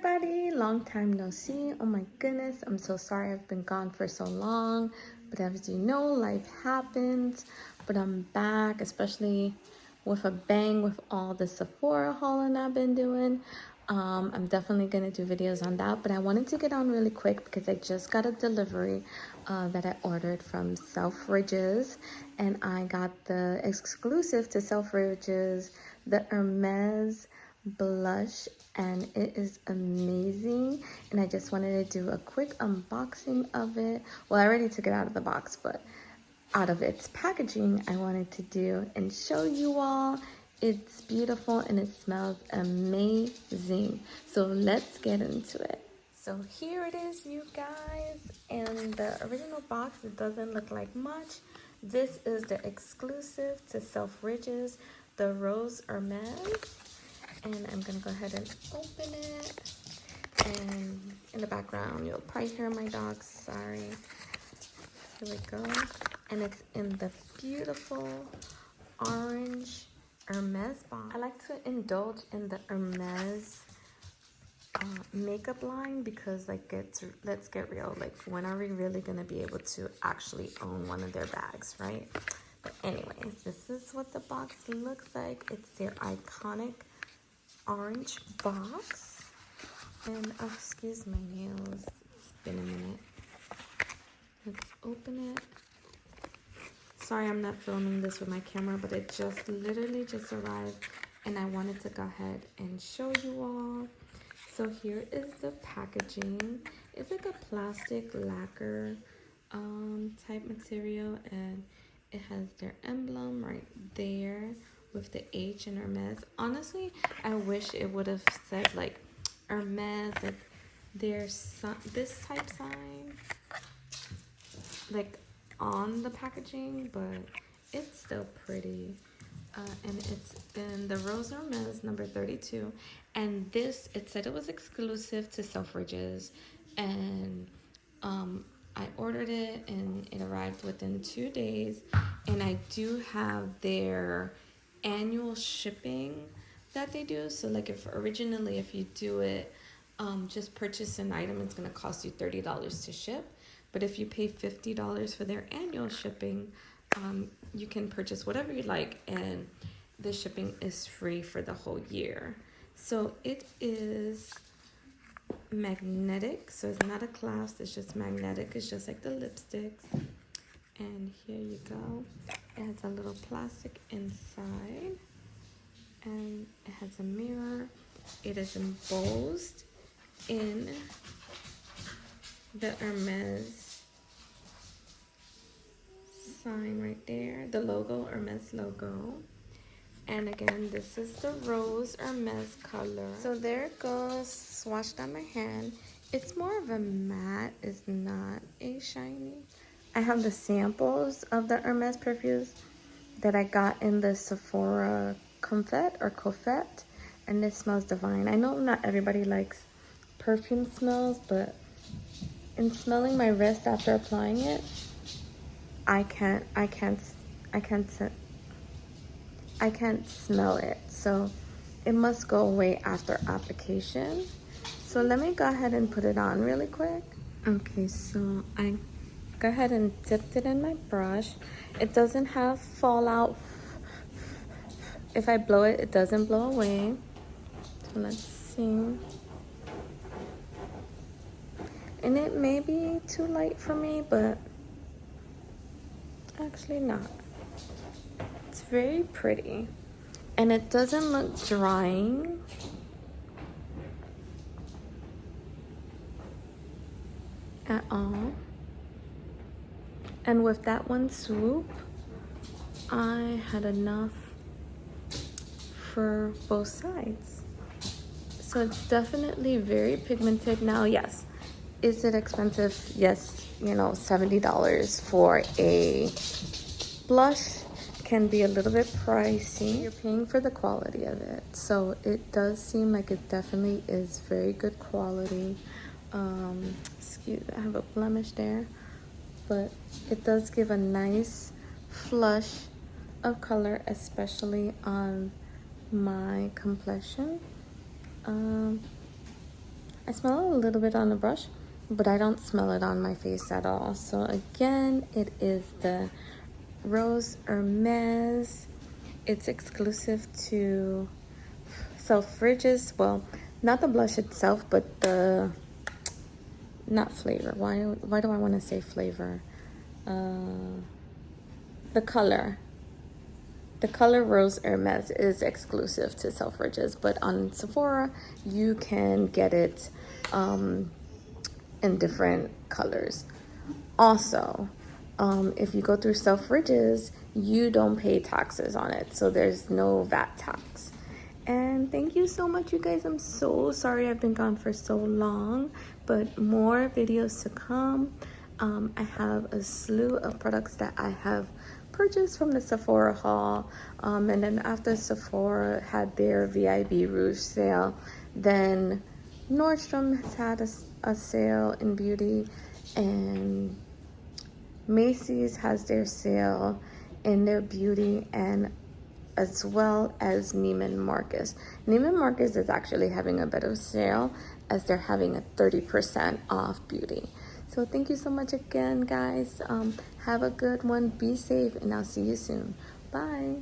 everybody, long time no see. Oh my goodness, I'm so sorry I've been gone for so long, but as you know, life happens. But I'm back, especially with a bang with all the Sephora hauling I've been doing. I'm definitely gonna do videos on that, but I wanted to get on really quick because I just got a delivery that I ordered from Selfridges, and I got the exclusive to Selfridges, the Hermes blush, and it is amazing. And I just wanted to do a quick unboxing of it. Well, I already took it out of the box, but out of its packaging I wanted to do and show you all. It's beautiful and it smells amazing, so let's get into it. So here it is, you guys. In the original box, it doesn't look like much. This is the exclusive to Selfridges, the Rose Hermes. And I'm gonna go ahead and open it. And in the background, you'll probably hear my dogs, sorry. Here we go. And it's in the beautiful orange Hermes box. I like to indulge in the Hermes makeup line because, like, let's get real, like, when are we really gonna be able to actually own one of their bags, right? But anyways, this is what the box looks like. It's their iconic orange box. And oh, excuse my nails, it's been a minute. Let's open it. Sorry I'm not filming this with my camera, but it just literally just arrived and I wanted to go ahead and show you all. So here is the packaging. It's like a plastic lacquer type material, and it has their emblem right there with the H in Hermes. Honestly, I wish it would have said like Hermes, like there's this type sign like on the packaging, but it's still pretty. And it's in the Rose Hermes number 32. And this, it said it was exclusive to Selfridges, and I ordered it and it arrived within 2 days. And I do have their annual shipping that they do. So like if you do it, just purchase an item, it's gonna cost you $30 to ship. But if you pay $50 for their annual shipping, you can purchase whatever you like, and the shipping is free for the whole year. So it is magnetic, so it's not a clasp, it's just magnetic. It's just like the lipsticks. And here you go. It has a little plastic inside, and it has a mirror. It is embossed in the Hermes sign right there, the logo, Hermes logo. And again, this is the Rose Hermes color. So there it goes, swatched on my hand. It's more of a matte, it's not a shiny. I have the samples of the Hermes perfumes that I got in the Sephora Confet, and it smells divine. I know not everybody likes perfume smells, but in smelling my wrist after applying it, I can't smell it, so it must go away after application. So let me go ahead and put it on really quick. Okay, so I go ahead and dipped it in my brush. It doesn't have fallout. If I blow it, it doesn't blow away. So let's see. And it may be too light for me, but actually not. It's very pretty. And it doesn't look drying. At all. And with that one swoop, I had enough for both sides. So it's definitely very pigmented. Now, yes, is it expensive? Yes, you know, $70 for a blush can be a little bit pricey. You're paying for the quality of it. So it does seem like it definitely is very good quality. Excuse me, I have a blemish there, but it does give a nice flush of color, especially on my complexion. I smell it a little bit on the brush, but I don't smell it on my face at all. So again, it is the Rose Hermes. It's exclusive to Selfridges. Well, not the blush itself, but the, not flavor. Why do I want to say flavor? The color. The color Rose Hermes is exclusive to Selfridges, but on Sephora, you can get it in different colors. Also, if you go through Selfridges, you don't pay taxes on it, so there's no VAT tax. And thank you so much, you guys. I'm so sorry I've been gone for so long, but more videos to come. I have a slew of products that I have purchased from the Sephora haul, and then after Sephora had their VIB Rouge sale, then Nordstrom has had a sale in beauty, and Macy's has their sale in their beauty, and as well as Neiman Marcus. Neiman Marcus is actually having a better sale as they're having a 30% off beauty. So thank you so much again, guys. Have a good one. Be safe, and I'll see you soon. Bye.